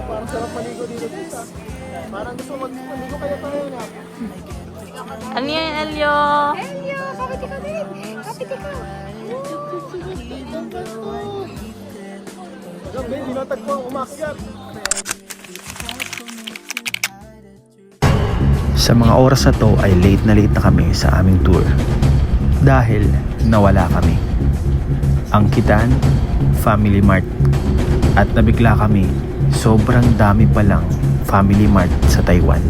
Parang sarap maligo dito. Parang gusto maligo kaya tayo na. Ano yan, Elio? Elio, kapit ka din. Kapit ka. Gabi, dinatagpo ang umakyat. Sa mga oras na to ay late na kami sa aming tour dahil nawala kami. Ang Kitan, Family Mart, at nabigla kami, sobrang dami palang Family Mart sa Taiwan.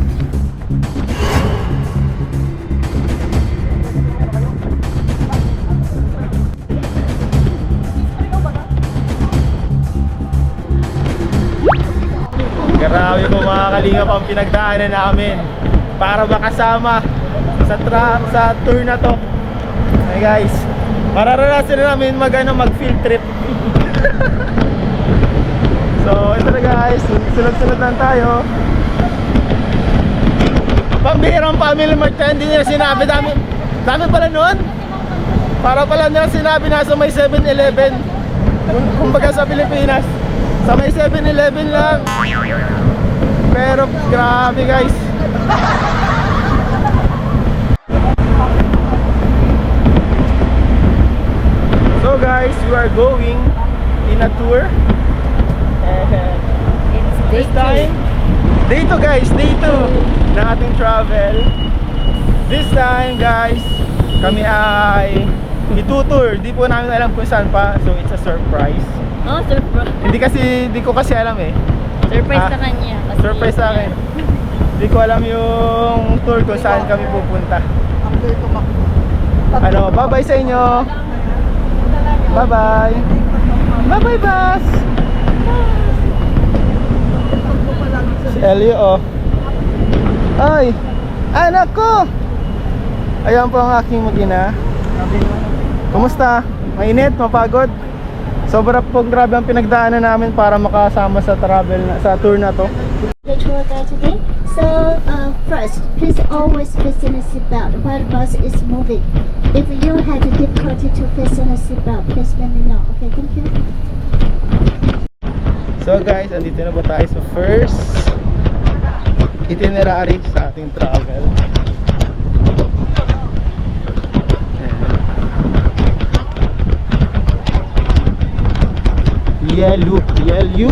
Grabe po mga kalingap ang pinagdaanan namin para makasama sa tour na to. Hey guys, mararanasan na namin mag field trip. So ito na guys, sunod-sunod lang tayo. Pambihirang Family Mart na hindi nila sinabi, dami pala nun. Para pala nila sinabi na sa may 7-Eleven. Kumbaga sa Pilipinas, sa may 7-Eleven lang. Pero grabe guys. So guys, we are going in a tour. It's This time, day 2 guys, day 2 na ating travel. This time guys, kami ay itutour. Di po namin alam kung saan pa, so it's a surprise. Oh, surprise. Hindi ko kasi alam eh. Surprise sa kanya. Kasi Surprise sa akin. Hindi ko alam yung tour kung saan kami pupunta. Ano, bye-bye sa inyo. Bye-bye. Bye-bye, boss. Si Elio, oh. Ay, anak ko. Ayan po ang aking mag-ina. Kumusta? Mainit? Mapagod? Sobra pong grabe ang pinagdaanan namin para makasama sa sa tour na to. The tour guide today. So first, please always fasten a seatbelt while the bus is moving. If you have difficulty to fasten a seatbelt, please let me know. Okay, thank you. So guys, andito na ba tayo sa first itinerary sa ating travel. Yellow. Hindi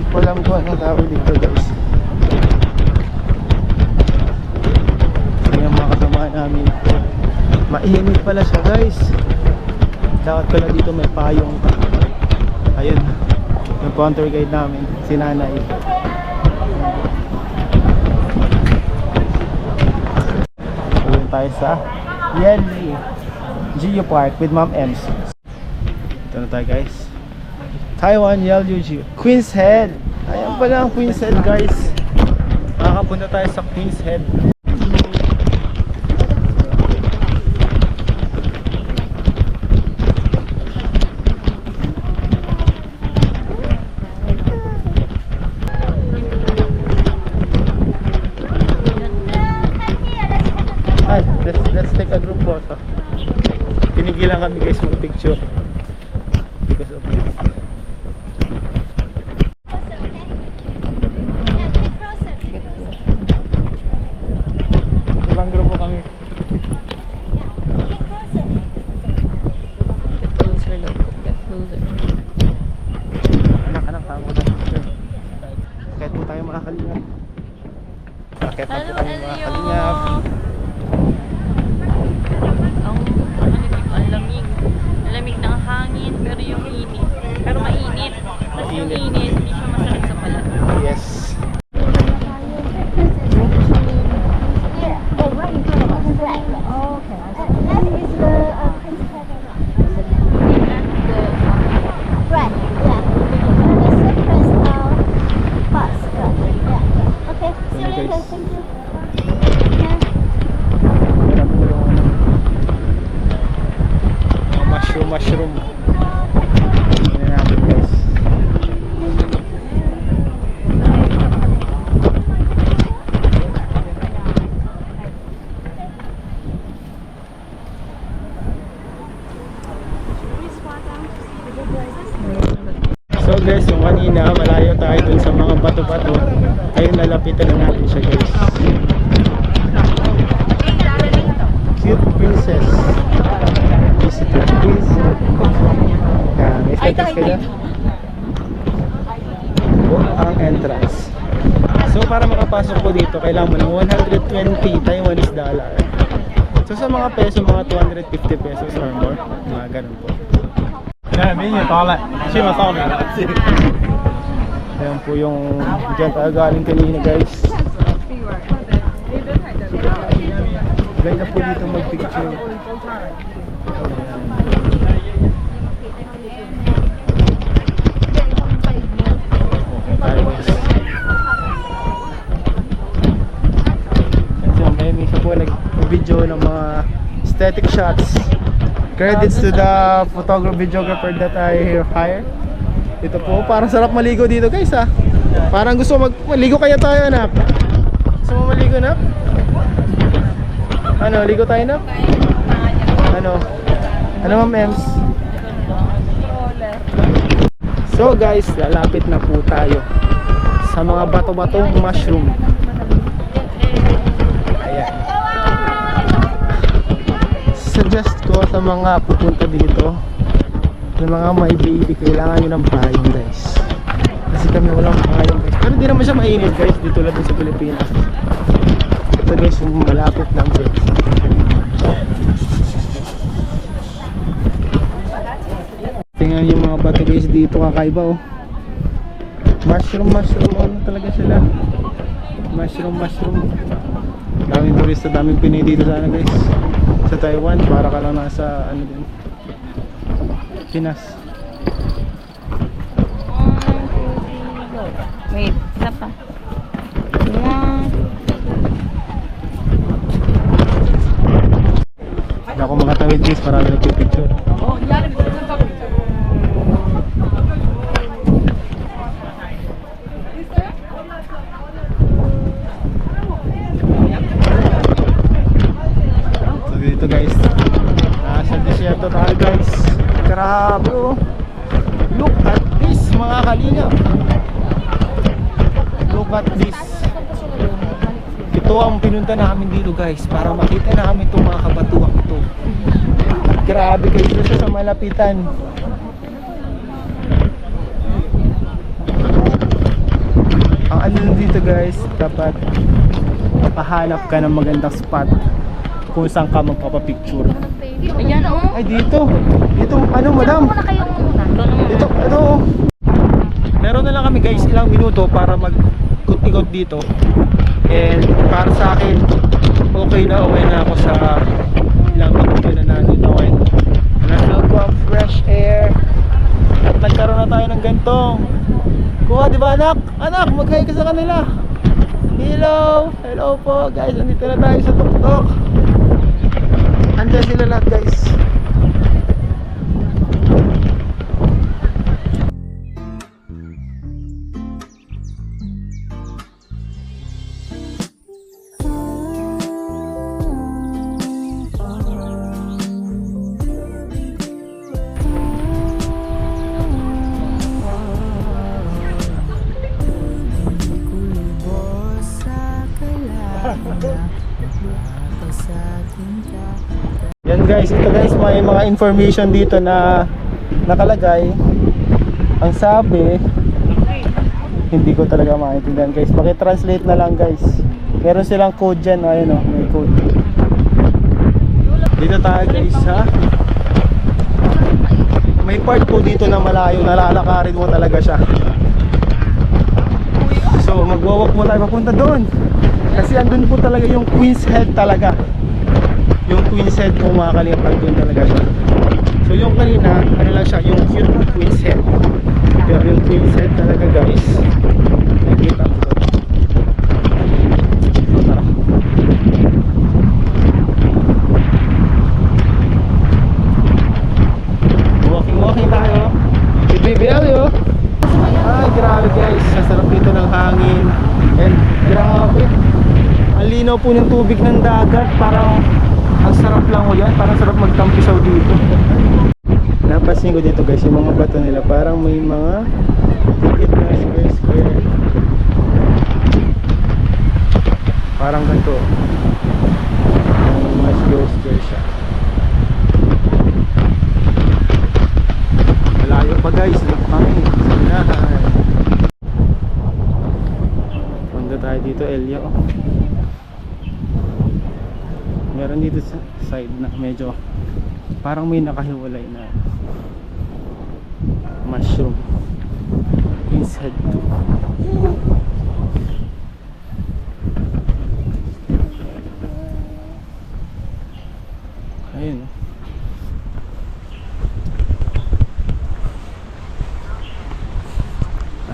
ko alam kung anong tawag dito guys. Yung mga kasama namin, mainit pala siya guys. Dapat pala dito may payong. Ayun, yung counter guide namin, si Nanay. Ayun tayo sa Yellow Geo Park with Ma'am Ems. Ito na tayo guys, Taiwan Yellow Geo Queen's Head. Ayan pala ang Queen's Head guys. Makakapunta tayo sa Queen's Head. Let's take a group photo. Pinigilan kami guys mag-picture because of this. Ibang grupo kami. Anak, tama na. Kahit po tayo mga kalingap. Kahit po tayo mga kalingap. Ang lamig. Ang lamig ng mushroom. Tingnan natin guys. So guys, yung kanina malayo tayo dun sa mga bato-bato. Ayun, nalapitan na natin siya guys. Cute princess. Visitor please. Yan, may status ka dyan. Book ang entrance. So para makapasok po dito, kailangan mo ng 120 Taiwanese dollar. So sa mga peso, mga 250 pesos or more. Mga ganun po. Ayan po yung dyan tayo galing kanina guys. Ganda po dito mag-picture. May isa po nag-video ng mga aesthetic shots. Credits to the photographer, videographer that I hired. Ito po, parang sarap maligo dito guys ha. Parang gusto maligo kaya tayo, Nap. Gusto mo maligo, Nap? Ano, ligo tayo, Nap? Ano? Ano ma'am Ems? So guys, lalapit na po tayo sa mga bato-batong mushroom. Ayan. Suggest ko sa mga pupunta dito, yung mga may baby, kailangan nyo ng payong guys. Kasi kami walang payong guys. Pero di naman siya mainit guys, dito lang sa Pilipinas. Ito guys, yung malapit lang guys. Tingnan yung mga bato guys dito, kakaiba oh. Mushroom, ano talaga sila. Mushroom. Daming turista, daming Pinoy dito sana guys. Sa Taiwan, para ka lang nasa ano din, Pinas. Wait, isa pa. Hindi ako makatawid guys, marami nagpipicture. So dito guys, nasa desierto tayo guys. Grabe oh. Look at this mga kalingap. Look at this. Ito ang pinunta namin dito guys, para makita namin itong mga kabatuang ito. At grabe guys, ito sa malapitan. Ang ano dito guys, dapat mapahanap ka ng magandang spot kung saan ka magpapapicture. Ayan oh. Ay dito, ano madam? Muna kayo muna. Ito. Meron na lang kami guys ilang minuto para mag-ikot dito. And para sa akin, okay na ako sa ilang minuto na nandito. Okay. Nanonood ko ang fresh air. At nagkaroon na tayo ng gantong. Kuha, di ba anak? Anak, mag-hi ka sa kanila. Hello po guys, nandito na tayo sa tuktok. Andiyan sila lahat guys. Yan guys, ito guys, may mga information dito na nakalagay. Ang sabi, hindi ko talaga maintindihan guys. Paki-translate na lang guys. Meron silang code dyan, ayun o, may code. Dito tayo guys ha. May part po dito na malayo, nalalakarin mo talaga siya. So magwawalk mo tayo papunta doon. Kasi andun po talaga yung Queen's Head talaga. Yung Queen's Head kung makakalingap, andun talaga siya. So yung kanina, ano lang siya, yung cute Queen's Head. Pero yung Queen's Head talaga guys, nakikita ko to. So tara. linaw po ng tubig ng dagat. Parang ang sarap lang ko yan. Parang sarap magtampisaw dito. Napansin ko dito guys, yung mga bato nila parang may mga tikit na square. Parang ganito. Yung mga square siya. Malayo pa guys, kami. Punta tayo dito, Elia. Meron dito sa side na medyo parang may nakahiwalay na mushroom inside to. Ayun.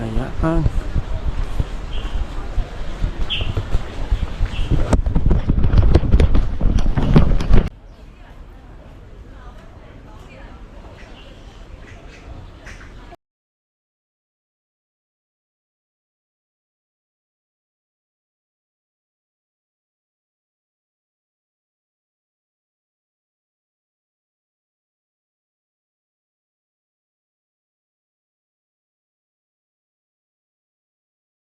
Ayan.